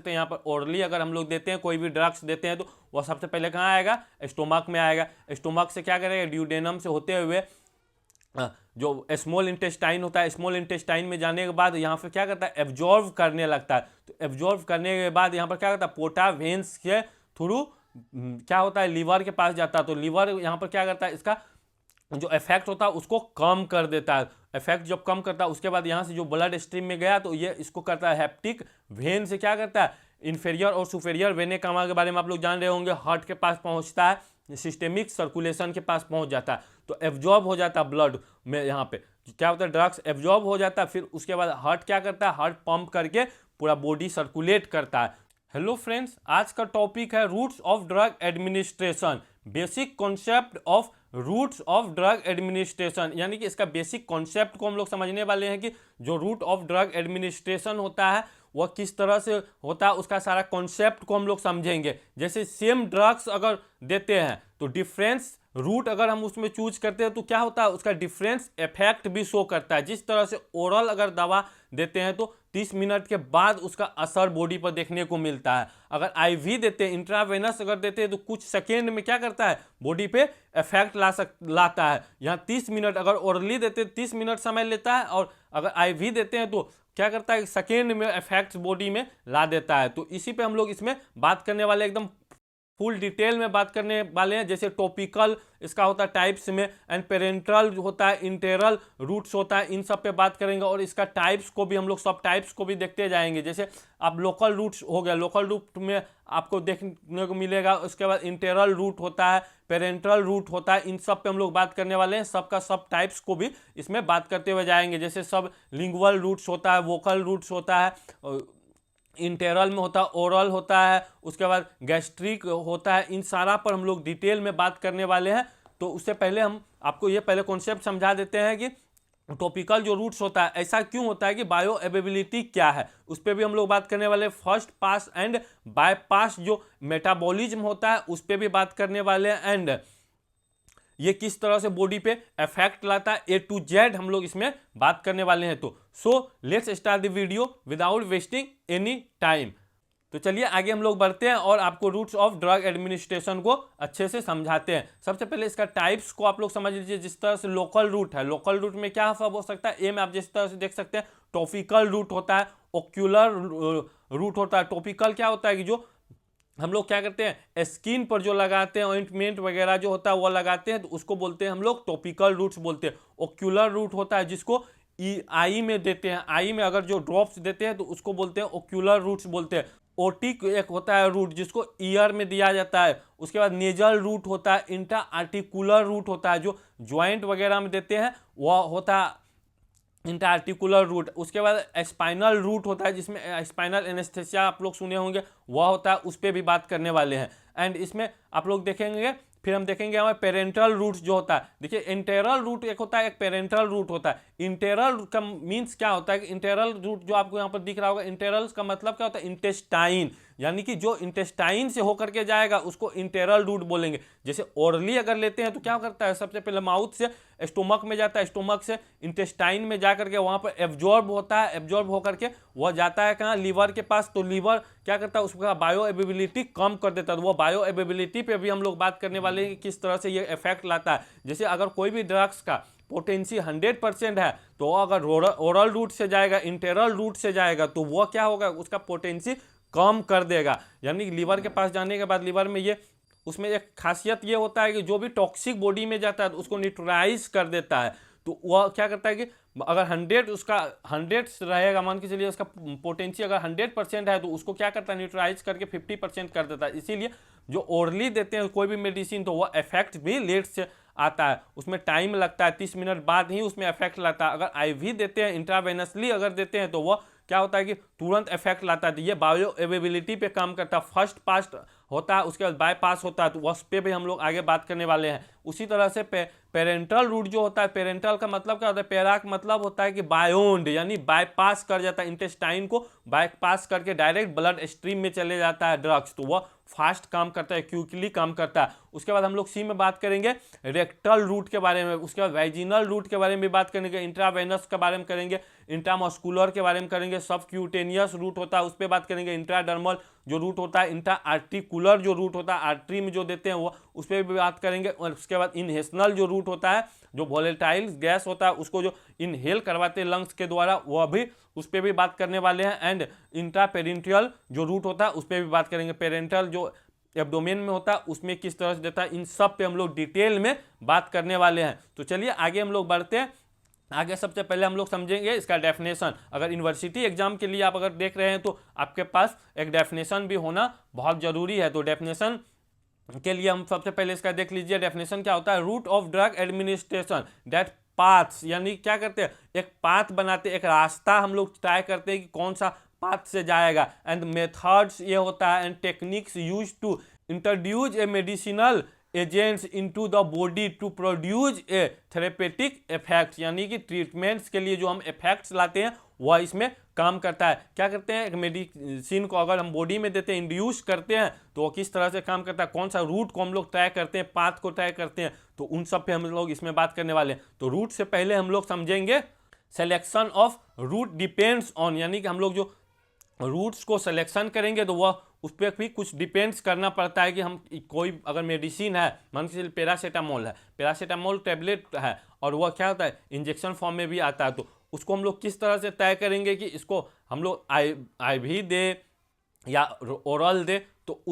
हैं यहाँ पर ओरली अगर हम लोग देते हैं, कोई भी ड्रग्स देते हैं तो वह सबसे पहले कहाँ आएगा, स्टोमक में आएगा। स्टोमक से क्या करेगा, ड्यूडेनम से होते हुए जो स्मॉल इंटेस्टाइन होता है, स्मॉल इंटेस्टाइन में जाने के बाद यहाँ पे क्या करता है, एब्जॉर्व करने लगता है। तो एब्जॉर्व करने के बाद यहाँ पर क्या करता है, पोर्टा वेन्स के थ्रू क्या होता है, लीवर के पास जाता है। तो लीवर यहाँ पर क्या करता है, इसका जो इफेक्ट होता है उसको कम कर देता है। इफेक्ट जब कम करता है उसके बाद यहाँ से जो ब्लड स्ट्रीम में गया तो ये इसको करता है हेप्टिक वेन से क्या करता है, इन्फेरियर और सुपेरियर वेने कामा के बारे में आप लोग जान रहे होंगे, हार्ट के पास पहुँचता है, सिस्टेमिक सर्कुलेशन के पास पहुँच जाता है। तो एब्जॉर्ब हो जाता है ब्लड में, यहाँ पे क्या होता है, ड्रग्स एब्जॉर्ब हो जाता है। फिर उसके बाद हार्ट क्या करता है, हार्ट पंप करके पूरा बॉडी सर्कुलेट करता है। हेलो फ्रेंड्स, आज का टॉपिक है routes of drug administration, basic concept of routes of drug administration. यानी कि इसका बेसिक कॉन्सेप्ट को हम लोग समझने वाले हैं कि जो रूट ऑफ ड्रग एडमिनिस्ट्रेशन होता है वह किस तरह से होता है, उसका सारा कॉन्सेप्ट को हम लोग समझेंगे। जैसे सेम ड्रग्स अगर देते हैं तो डिफरेंस रूट अगर हम उसमें चूज करते हैं तो क्या होता है, उसका डिफरेंस इफेक्ट भी शो करता है। जिस तरह से ओरल अगर दवा देते हैं तो 30 मिनट के बाद उसका असर बॉडी पर देखने को मिलता है। अगर आईवी देते हैं, इंट्रावेनस अगर देते हैं तो कुछ सेकेंड में क्या करता है, बॉडी पे इफेक्ट लाता है। यहाँ 30 मिनट, अगर ओरली देते हैं 30 मिनट समय लेता है, और अगर आईवी देते हैं तो क्या करता है, सेकेंड में इफेक्ट बॉडी में ला देता है। तो इसी पे हम लोग इसमें बात करने वाले, एकदम फुल डिटेल में बात करने वाले हैं। जैसे टॉपिकल इसका होता है टाइप्स में, एंड पेरेंट्रल होता है, इंटेरल रूट्स होता है, इन सब पे बात करेंगे। और इसका टाइप्स को भी हम लोग, सब टाइप्स को भी देखते जाएंगे। जैसे अब लोकल रूट्स हो गया, लोकल रूट में आपको देखने को मिलेगा। उसके बाद इंटेरल रूट होता है, पेरेंट्रल रूट होता है, इन सब पे हम लोग बात करने वाले हैं। सबका सब टाइप्स को भी इसमें बात करते हुए जाएंगे। जैसे सब लिंगुअल रूट्स होता है, वोकल रूट्स होता है, इंटेरल में होता है, ओरल होता है, उसके बाद गैस्ट्रिक होता है। इन सारा पर हम लोग डिटेल में बात करने वाले हैं। तो उससे पहले हम आपको ये पहले कॉन्सेप्ट समझा देते हैं कि टॉपिकल जो रूट्स होता है ऐसा क्यों होता है, कि बायो अवेलेबिलिटी क्या है, उस पर भी हम लोग बात करने वाले। फर्स्ट पास एंड बायपास जो मेटाबॉलिज्म होता है उस पर भी बात करने वाले हैं। एंड ये किस तरह से बॉडी पे इफेक्ट लाता है, A to Z हम लोग इसमें बात करने वाले हैं। तो so let's start the video without wasting any time. तो चलिए आगे हम लोग बढ़ते हैं और आपको रूट्स ऑफ ड्रग एडमिनिस्ट्रेशन को अच्छे से समझाते हैं। सबसे पहले इसका टाइप्स को आप लोग समझ लीजिए। जिस तरह से लोकल रूट है, लोकल रूट में क्या सब हो सकता है, ए में आप जिस तरह से देख सकते हैं टॉपिकल रूट होता है, ओक्यूलर रूट होता है। टॉपिकल क्या होता है कि जो हम लोग क्या करते हैं, स्किन पर जो लगाते हैं ऑइंटमेंट वगैरह जो होता है वो लगाते हैं, तो उसको बोलते हैं हम लोग टॉपिकल रूट्स बोलते हैं। ओक्यूलर रूट होता है जिसको आई में देते हैं, आई में अगर जो ड्रॉप्स देते हैं तो उसको बोलते हैं ओक्यूलर रूट्स बोलते हैं। ओटिक एक होता है रूट जिसको ईयर में दिया जाता है। उसके बाद नेजल रूट होता है, इंटा आर्टिकुलर रूट होता है जो ज्वाइंट वगैरह में देते हैं, वह होता है इंटरआर्टिकुलर रूट। उसके बाद स्पाइनल रूट होता है जिसमें स्पाइनल एनेस्थेसिया आप लोग सुने होंगे, वह होता है, उस पर भी बात करने वाले हैं। एंड इसमें आप लोग देखेंगे, फिर हम देखेंगे हमारे पेरेंटल रूट जो होता है। देखिए इंटेरल रूट एक होता है, एक पेरेंटल रूट होता है। इंटेरल का मीन्स क्या होता है कि इंटेरल रूट जो आपको यहाँ पर दिख रहा होगा, इंटेरल का मतलब क्या होता है, इंटेस्टाइन, यानी कि जो इंटेस्टाइन से होकर के जाएगा उसको इंटेरल रूट बोलेंगे। जैसे ओरली अगर लेते हैं तो क्या करता है, सबसे पहले माउथ से स्टोमक में जाता है, स्टोमक से इंटेस्टाइन में जा करके वहाँ पर एब्जॉर्ब होता है, एब्जॉर्ब होकर के वह जाता है कहाँ, लीवर के पास। तो लीवर क्या करता है, उसका बायो अवेलेबिलिटी कम कर देता है। तो वो बायो अवेलेबिलिटी पे भी हम लोग बात करने वाले हैं कि किस तरह से ये इफेक्ट लाता है। जैसे अगर कोई भी ड्रग्स का पोटेंसी 100% है तो अगर ओरल रूट से जाएगा, इंटेरल रूट से जाएगा, तो वह क्या होगा, उसका पोटेंसी कम कर देगा। यानी लीवर के पास जाने के बाद लीवर में ये, उसमें एक खासियत ये होता है कि जो भी टॉक्सिक बॉडी में जाता है तो उसको न्यूट्रलाइज कर देता है। तो वह क्या करता है कि अगर 100 उसका 100 रहेगा, मान के चलिए उसका पोटेंसी अगर 100% है तो उसको क्या करता है, न्यूट्रलाइज करके 50% कर देता है। इसीलिए जो ओरली देते हैं कोई भी मेडिसिन तो वह इफेक्ट भी लेट से आता है, उसमें टाइम लगता है, 30 मिनट बाद ही उसमें इफेक्ट लाता है। अगर आईवी देते हैं, इंट्रावेनसली अगर देते हैं तो वह क्या होता है कि तुरंत इफेक्ट लाता है। तो ये बायो अवेलेबिलिटी पे काम करता है। फर्स्ट पास होता है, उसके बाद बाईपास होता है, तो उस पर भी हम लोग आगे बात करने वाले हैं। उसी तरह से पेरेंटल रूट जो होता है, पेरेंटल का मतलब क्या होता है, पेरा का मतलब होता है कि बायोंड, यानी बाईपास कर जाता है, इंटेस्टाइन को बाईपास करके डायरेक्ट ब्लड स्ट्रीम में चले जाता है ड्रग्स, तो वह फास्ट काम करता है, क्विकली काम करता है। उसके बाद हम लोग सी में बात करेंगे रेक्टल रूट के बारे में, उसके बाद वाइजिनल रूट के बारे में भी बात करेंगे, इंट्रावेनस के बारे में करेंगे, इंट्रामस्कुलर के बारे में करेंगे, सबक्यूटेनियस रूट होता है उस पर बात करेंगे, इंट्राडर्मल जो रूट होता है, इंट्रा आर्टिकुलर जो रूट होता है आर्टरी में जो देते हैं वो उस पर भी बात करेंगे। और उसके बाद इनहेशनल जो रूट होता है, जो वोलेटाइल गैस होता है उसको जो इनहेल करवाते हैं लंग्स के द्वारा, वह भी उस पर भी बात करने वाले हैं। एंड इंट्रापेरेंटियल जो रूट होता है उस पर भी बात करेंगे, पेरेंटल जो एब्डोमेन में होता है उसमें किस तरह से देता है, इन सब पे हम लोग डिटेल में बात करने वाले हैं। तो चलिए आगे हम लोग बढ़ते हैं। आगे सबसे पहले हम लोग समझेंगे इसका डेफिनेशन। अगर यूनिवर्सिटी एग्जाम के लिए आप अगर देख रहे हैं तो आपके पास एक डेफिनेशन भी होना बहुत जरूरी है। तो डेफिनेशन के लिए हम सबसे पहले इसका देख लीजिए, डेफिनेशन क्या होता है, route of drug administration that paths, यानी क्या करते हैं, एक पाथ बनाते हैं, एक रास्ता हम लोग तय करते हैं कि कौन सा पाथ से जाएगा। एंड मेथड्स ये होता है, and techniques use to introduce a medicinal agents into the body to produce a therapeutic effects, यानी कि ट्रीटमेंट्स के लिए जो हम इफेक्ट्स लाते हैं वह इसमें काम करता है। क्या करते हैं, एक मेडिसिन को अगर हम बॉडी में देते हैं, इंड्यूस करते हैं, तो वो किस तरह से काम करता है, कौन सा रूट को हम लोग तय करते हैं, पाथ को तय करते हैं, तो उन सब पे हम लोग इसमें बात करने वाले हैं। तो रूट से पहले हम लोग समझेंगे selection of route depends on, यानी कि हम लोग जो रूट्स को सिलेक्शन करेंगे तो वह उस पर भी कुछ डिपेंड्स करना पड़ता है कि हम कोई अगर मेडिसिन है, मान के चलिए पैरासीटामोल है, पैरासीटामोल टेबलेट है और वह क्या होता है इंजेक्शन फॉर्म में भी आता है, तो उसको हम लोग किस तरह से तय करेंगे कि इसको हम लोग IV दे या ओरल दे, तो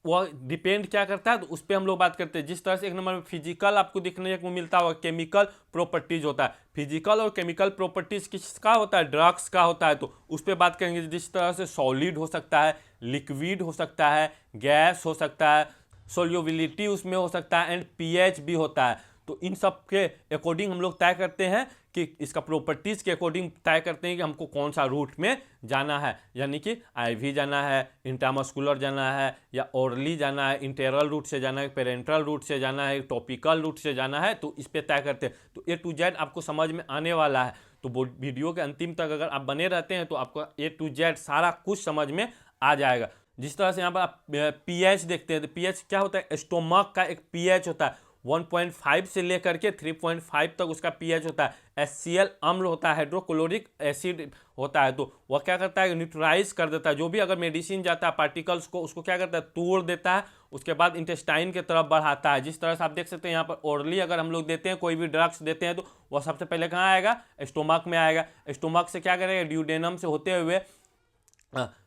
वह डिपेंड क्या करता है, तो उस पर हम लोग बात करते हैं। जिस तरह से एक नंबर में फिजिकल आपको दिखने को मिलता है, केमिकल प्रॉपर्टीज होता है, फिजिकल और केमिकल प्रॉपर्टीज किसका होता है, ड्रग्स का होता है, तो उस पर बात करेंगे। जिस तरह से सॉलिड हो सकता है, लिक्विड हो सकता है, गैस हो सकता है, सोल्यूबिलिटी उसमें हो सकता है, एंड pH भी होता है। तो इन सब के अकॉर्डिंग हम लोग तय करते हैं कि इसका प्रॉपर्टीज के अकॉर्डिंग तय करते हैं कि हमको कौन सा रूट में जाना है, यानी कि IV जाना है, इंट्रामस्कुलर जाना है, या ओरली जाना है, इंटेरल रूट से जाना है, पेरेंटल रूट से जाना है, टॉपिकल रूट से जाना है, तो इस पे तय करते हैं। तो A to Z आपको समझ में आने वाला है, तो वीडियो के अंतिम तक अगर आप बने रहते हैं तो आपको A to Z सारा कुछ समझ में आ जाएगा। जिस तरह से यहाँ पर आप pH देखते हैं, तो pH क्या होता है, स्टोमक का एक pH होता है 1.5 से लेकर के 3.5 तक उसका pH होता है। HCl अम्ल होता है, हाइड्रोक्लोरिक एसिड होता है, तो वह क्या करता है, न्यूट्रलाइज कर देता है। जो भी अगर मेडिसिन जाता है पार्टिकल्स को, उसको क्या करता है, तोड़ देता है, उसके बाद इंटेस्टाइन की तरफ बढ़ाता है। जिस तरह से आप देख सकते हैं यहाँ पर ओरली अगर हम लोग देते हैं, कोई भी ड्रग्स देते हैं, तो वह सबसे पहले कहाँ आएगा, स्टोमक में आएगा। स्टोमक से क्या करेगा, ड्यूडेनम से होते हुए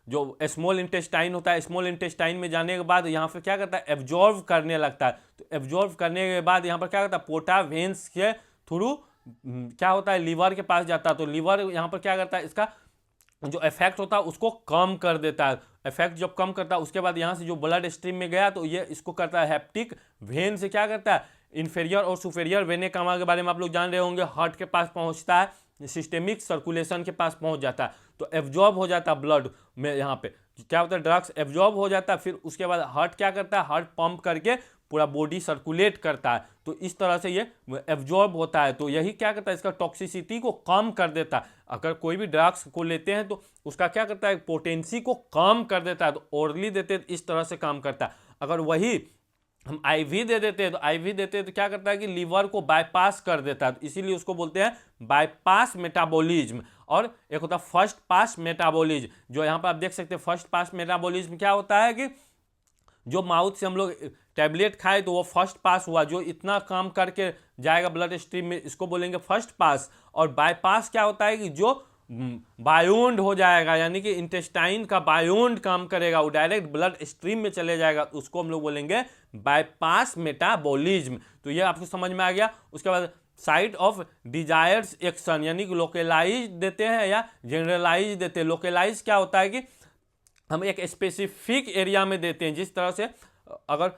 जो स्मॉल इंटेस्टाइन होता है, स्मॉल इंटेस्टाइन में जाने के बाद यहाँ पे क्या करता है, एब्जॉर्व करने लगता है। तो एब्जॉर्व करने के बाद यहाँ पर क्या करता है, पोर्टा वेन्स के थ्रू क्या होता है, लीवर के पास जाता है। तो लीवर यहाँ पर क्या करता है, इसका जो इफेक्ट होता है उसको कम कर देता है। इफेक्ट जब कम करता है उसके बाद यहाँ से जो ब्लड स्ट्रीम में गया तो ये इसको करता है हेप्टिक वेन से क्या करता है, इन्फेरियर और सुपेरियर वेने कामा के बारे में आप लोग जान रहे होंगे, हार्ट के पास पहुँचता है, सिस्टेमिक सर्कुलेशन के पास पहुंच जाता है, तो एब्जॉर्ब हो जाता है ब्लड में। यहाँ पे क्या होता है, ड्रग्स एब्जॉर्ब हो जाता है, फिर उसके बाद हार्ट क्या करता है, हार्ट पंप करके पूरा बॉडी सर्कुलेट करता है, तो इस तरह से ये एब्जॉर्ब होता है। तो यही क्या करता है, इसका टॉक्सिसिटी को कम कर देता है। अगर कोई भी ड्रग्स को लेते हैं तो उसका क्या करता है, पोटेंसी को कम कर देता है। तो ओरली देते हैं तो इस तरह से काम करता है। अगर वही हम IV दे देते हैं, तो IV देते हैं तो क्या करता है कि लीवर को बाईपास कर देता है, तो इसीलिए उसको बोलते हैं बाईपास मेटाबॉलिज्म। और एक होता है फर्स्ट पास मेटाबॉलिज्म, जो यहाँ पर आप देख सकते हैं। फर्स्ट पास मेटाबॉलिज्म क्या होता है कि जो माउथ से हम लोग टैबलेट खाए तो वो फर्स्ट पास हुआ, जो इतना काम करके जाएगा ब्लड स्ट्रीम में, इसको बोलेंगे फर्स्ट पास। और बाईपास क्या होता है कि जो बायोन्ड हो जाएगा, यानी कि इंटेस्टाइन का बायोन्ड काम करेगा, वो डायरेक्ट ब्लड स्ट्रीम में चले जाएगा, उसको हम लोग बोलेंगे बाईपास मेटाबॉलिज्म। तो ये आपको समझ में आ गया। उसके बाद साइट ऑफ डिजायर्स एक्शन, यानी कि लोकेलाइज देते हैं या जनरलाइज देते हैं। लोकेलाइज क्या होता है कि हम एक स्पेसिफिक एरिया में देते हैं। जिस तरह से अगर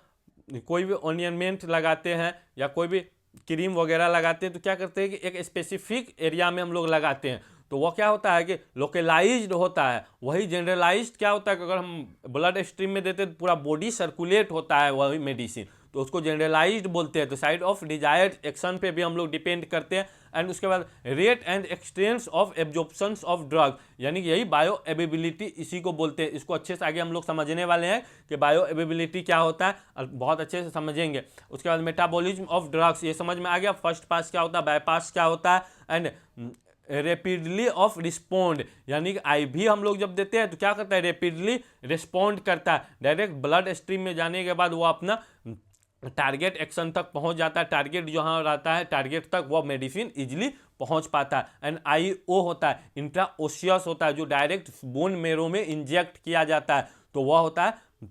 कोई भी ऑर्नामेंट लगाते हैं या कोई भी क्रीम वगैरह लगाते हैं, तो क्या करते हैं कि एक स्पेसिफिक एरिया में हम लोग लगाते हैं, तो वो क्या होता है कि लोकेलाइज्ड होता है। वही जनरलाइज्ड क्या होता है कि अगर हम ब्लड स्ट्रीम में देते हैं तो पूरा बॉडी सर्कुलेट होता है वही मेडिसिन, तो उसको जनरलाइज्ड बोलते हैं। तो साइड ऑफ डिजायर्ड एक्शन पे भी हम लोग डिपेंड करते हैं। एंड उसके बाद rate and expanse of absorption of drug, यानी कि यही बायो एवेबिलिटी इसी को बोलते हैं। इसको अच्छे से आगे हम लोग समझने वाले हैं कि बायो एवेबिलिटी क्या होता है, और बहुत अच्छे से समझेंगे। उसके बाद मेटाबॉलिज्म ऑफ ड्रग्स, ये समझ में आ गया। फर्स्ट पास क्या होता है, बाईपास क्या होता है, एंड रेपिडली ऑफ रिस्पॉन्ड, यानी कि IV हम लोग जब देते हैं तो क्या करता है, रेपिडली रिस्पॉन्ड करता है। डायरेक्ट ब्लड स्ट्रीम में जाने के बाद वो अपना टारगेट एक्शन तक पहुंच जाता है। टारगेट जहां रहता है, टारगेट तक वो मेडिसिन इजीली पहुंच पाता है। एंड IO होता है, इंट्राओशियस होता है, जो डायरेक्ट बोन मेरो में इंजेक्ट किया जाता है, तो वह होता है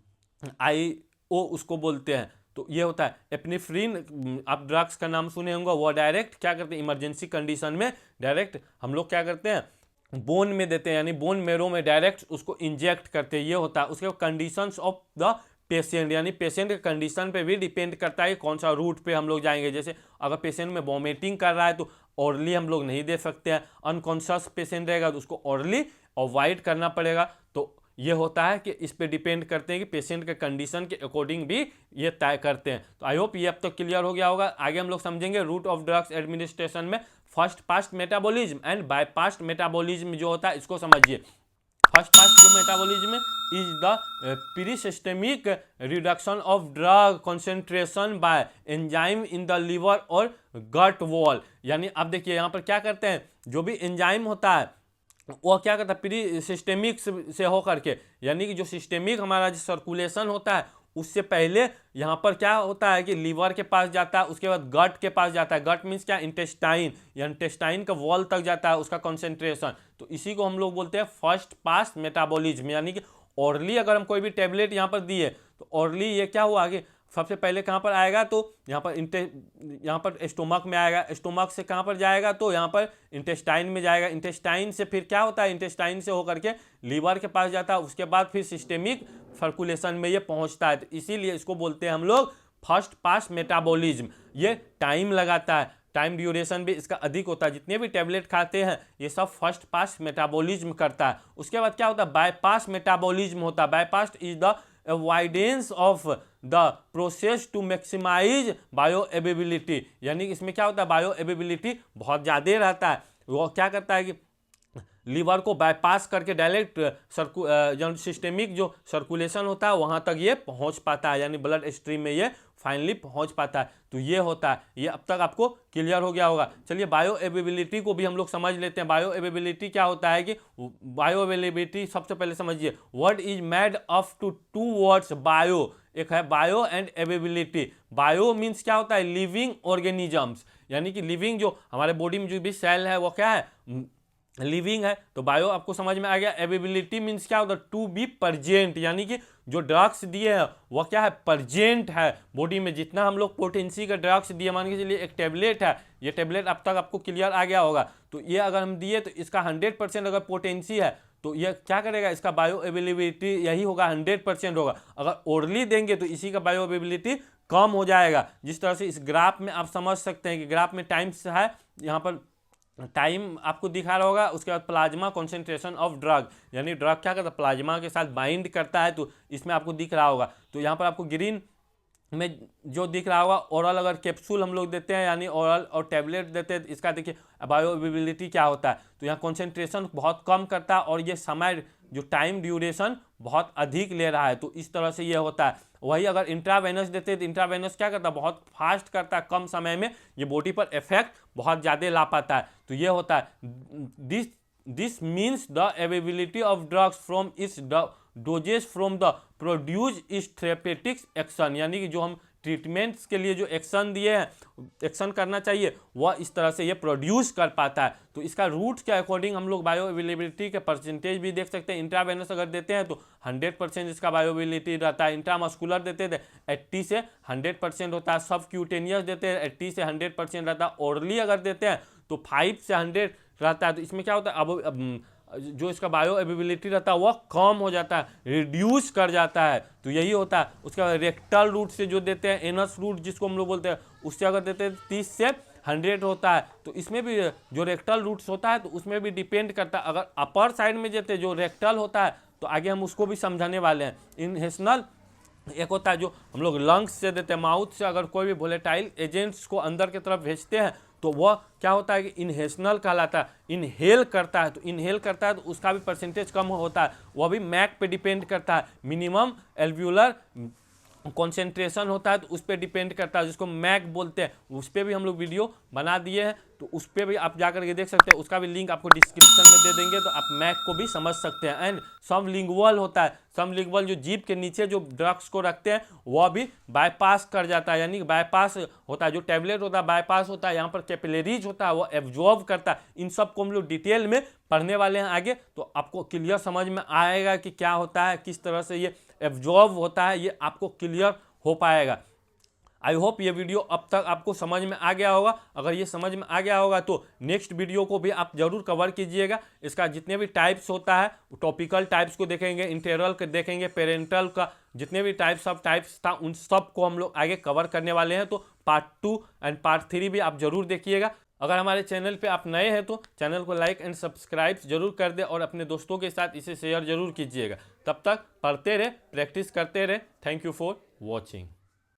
IO, उसको बोलते हैं। तो ये होता है एपिनेफ्रिन, आप ड्रग्स का नाम सुने होंगे, वो डायरेक्ट क्या करते हैं, इमरजेंसी कंडीशन में डायरेक्ट हम लोग क्या करते हैं, बोन में देते हैं, यानी बोन मेरो में डायरेक्ट उसको इंजेक्ट करते हैं, ये होता है। उसके बाद कंडीशंस ऑफ द पेशेंट, यानी पेशेंट के कंडीशन पे भी डिपेंड करता है कौन सा रूट पे हम लोग जाएंगे। जैसे अगर पेशेंट में वॉमिटिंग कर रहा है तो ऑरली हम लोग नहीं दे सकते हैं। अनकॉन्शियस पेशेंट रहेगा तो उसको ऑरली अवॉइड करना पड़ेगा। तो ये होता है कि इस पे डिपेंड करते हैं कि पेशेंट के कंडीशन के अकॉर्डिंग भी ये तय करते हैं। तो आई होप ये अब तक क्लियर हो गया होगा। आगे हम लोग समझेंगे रूट ऑफ ड्रग्स एडमिनिस्ट्रेशन में first past metabolism and bypassed metabolism जो होता है, इसको समझिए। फर्स्ट पास्ट जो metabolism is the presystemic reduction of drug concentration by enzyme in the liver और गट वॉल, यानी अब देखिए यहाँ पर क्या करते हैं, जो भी एंजाइम होता है वो क्या करता है, प्री सिस्टेमिक से होकर के, यानी कि जो सिस्टेमिक हमारा जो सर्कुलेशन होता है उससे पहले यहाँ पर क्या होता है कि लीवर के पास जाता है, उसके बाद गट के पास जाता है। गट मीन्स क्या, इंटेस्टाइन, या इंटेस्टाइन का वॉल तक जाता है उसका कंसेंट्रेशन। तो इसी को हम लोग बोलते हैं फर्स्ट पास मेटाबॉलिज्म, यानी कि ऑरली अगर हम कोई भी टेबलेट यहाँ पर दिए तो ऑरली ये क्या हुआ आगे, सबसे पहले कहाँ पर आएगा, तो यहाँ पर स्टोमक में आएगा। स्टोमक से कहाँ पर जाएगा, तो यहाँ पर इंटेस्टाइन में जाएगा। इंटेस्टाइन से फिर क्या होता है, इंटेस्टाइन से होकर के लीवर के पास जाता है, उसके बाद फिर सिस्टेमिक सर्कुलेशन में ये पहुँचता है। तो इसीलिए इसको बोलते हैं हम लोग फर्स्ट पास मेटाबॉलिज्म। ये टाइम लगाता है, टाइम ड्यूरेशन भी इसका अधिक होता है। जितने भी टेबलेट खाते हैं ये सब फर्स्ट पास मेटाबॉलिज्म करता है। उसके बाद क्या होता है, बाईपास मेटाबॉलिज्म होता है। Bypass is the avoidance of the process to maximise bioavailability, यानी इसमें क्या होता है, बायो अवेबिलिटी बहुत ज़्यादा रहता है। वो क्या करता है कि लीवर को बाईपास करके डायरेक्ट जो सिस्टेमिक जो सर्कुलेशन होता है वहाँ तक ये पहुँच पाता है, यानी ब्लड स्ट्रीम में ये फाइनली पहुँच पाता है। तो ये होता है, ये अब तक आपको क्लियर हो गया होगा। चलिए बायो अवेबिलिटी को भी हम लोग समझ लेते हैं। बायो अवेबिलिटी क्या होता है कि बायो अवेबिलिटी सबसे पहले समझिए, word is made of two words bio, एक है bio and availability. Bio means क्या होता है, लिविंग ऑर्गेनिजम्स, यानी कि लिविंग जो हमारे बॉडी में जो भी सेल है वो क्या है, लिविंग है। तो बायो आपको समझ में आ गया। अवेबिलिटी मीन्स क्या होता है, टू बी प्रेजेंट, यानी कि जो ड्रग्स दिए हैं वह क्या है, प्रेजेंट है बॉडी में। जितना हम लोग पोटेंसी का ड्रग्स दिए, मान के चलिए एक टेबलेट है, ये टेबलेट अब तक आपको क्लियर आ गया होगा। तो ये अगर हम दिए तो इसका 100% अगर पोटेंसी है तो ये क्या करेगा, इसका बायो अवेलेबिलिटी यही होगा, 100% होगा। अगर ओरली देंगे तो इसी का बायो अवेलेबिलिटी कम हो जाएगा। जिस तरह से इस ग्राफ में आप समझ सकते हैं कि ग्राफ में टाइम्स है, यहाँ पर टाइम आपको दिखा रहा होगा। उसके बाद प्लाज्मा कॉन्सेंट्रेशन ऑफ ड्रग, यानी ड्रग क्या करता है, प्लाज्मा के साथ बाइंड करता है, तो इसमें आपको दिख रहा होगा। तो यहाँ पर आपको ग्रीन में जो दिख रहा होगा, ओरल अगर कैप्सूल हम लोग देते हैं, यानी ओरल और टैबलेट देते हैं, इसका देखिए बायो अवेलेबिलिटी क्या होता है। तो यहाँ कॉन्सेंट्रेशन बहुत कम करता है और ये समय जो टाइम ड्यूरेशन बहुत अधिक ले रहा है। तो इस तरह से ये होता है। वही अगर इंट्रावेनस देते हैं तो इंट्रावेनस क्या करता है, बहुत फास्ट करता है, कम समय में ये बॉडी पर इफेक्ट बहुत ज़्यादा ला पाता है। तो ये होता है this means the availability of drugs from इस डोजेस फ्रॉम द प्रोड्यूस इस थेरेपेटिक्स एक्शन, यानी कि जो हम ट्रीटमेंट्स के लिए जो एक्शन दिए हैं, एक्शन करना चाहिए, वह इस तरह से ये प्रोड्यूस कर पाता है। तो इसका रूट के अकॉर्डिंग हम लोग बायो अवेलेबिलिटी के परसेंटेज भी देख सकते हैं। इंट्रावेनस अगर देते हैं तो 100% इसका बायो अवेलेबिलिटी रहता है। इंट्रामस्कुलर देते थे 80 से 100% होता है। सब क्यूटेनियस देते हैं 80 से 100% रहता है। ओरली अगर देते हैं तो 5 से 100 रहता है। तो इसमें क्या होता है, अब जो इसका बायो अवेलेबिलिटी रहता है वह कम हो जाता है, रिड्यूस कर जाता है। तो यही होता है। उसके बाद रेक्टल रूट से जो देते हैं, एनस रूट जिसको हम लोग बोलते हैं, उससे अगर देते हैं 30 से 100 होता है। तो इसमें भी जो रेक्टल रूट्स होता है तो उसमें भी डिपेंड करता है। अगर अपर साइड में देते जो रेक्टल होता है तो आगे हम उसको भी समझाने वाले हैं। इनहेशनल एक होता है जो हम लोग लंग्स से देते हैं, माउथ से अगर कोई भी वोलेटाइल एजेंट्स को अंदर की तरफ भेजते हैं तो वह क्या होता है कि इनहेशनल कहलाता है, इनहेल करता है। तो इनहेल करता है तो उसका भी परसेंटेज कम होता है, वह भी मैक पे डिपेंड करता है। मिनिमम एल्व्यूलर कॉन्सेंट्रेशन होता है तो उस पर डिपेंड करता है, जिसको मैक बोलते हैं। उस पर भी हम लोग वीडियो बना दिए हैं, तो उस पर भी आप जाकर के देख सकते हैं, उसका भी लिंक आपको डिस्क्रिप्शन में दे देंगे, तो आप मैक को भी समझ सकते हैं। एंड सबलिंगुअल होता है, सबलिंगुअल जो जीभ के नीचे जो ड्रग्स को रखते हैं वह भी बाईपास कर जाता है, यानी कि बाईपास होता है। जो टैबलेट होता है बाईपास होता है, यहाँ पर कैपिलरीज होता है वो एब्जॉर्ब करता है। इन सब को हम लोग डिटेल में पढ़ने वाले हैं आगे, तो आपको क्लियर समझ में आएगा कि क्या होता है, किस तरह से ये एब्जॉर्ब होता है, ये आपको क्लियर हो पाएगा। आई होप ये वीडियो अब तक आपको समझ में आ गया होगा। अगर ये समझ में आ गया होगा तो नेक्स्ट वीडियो को भी आप जरूर कवर कीजिएगा। इसका जितने भी टाइप्स होता है, टॉपिकल टाइप्स को देखेंगे, इंटेरल के देखेंगे, पेरेंटल का जितने भी टाइप्स था उन सब को हम लोग आगे कवर करने वाले हैं। तो पार्ट 2 एंड पार्ट 3 भी आप जरूर देखिएगा। अगर हमारे चैनल पे आप नए हैं तो चैनल को लाइक एंड सब्सक्राइब जरूर कर दें और अपने दोस्तों के साथ इसे शेयर जरूर कीजिएगा। तब तक पढ़ते रहे, प्रैक्टिस करते रहे। Thank you for watching.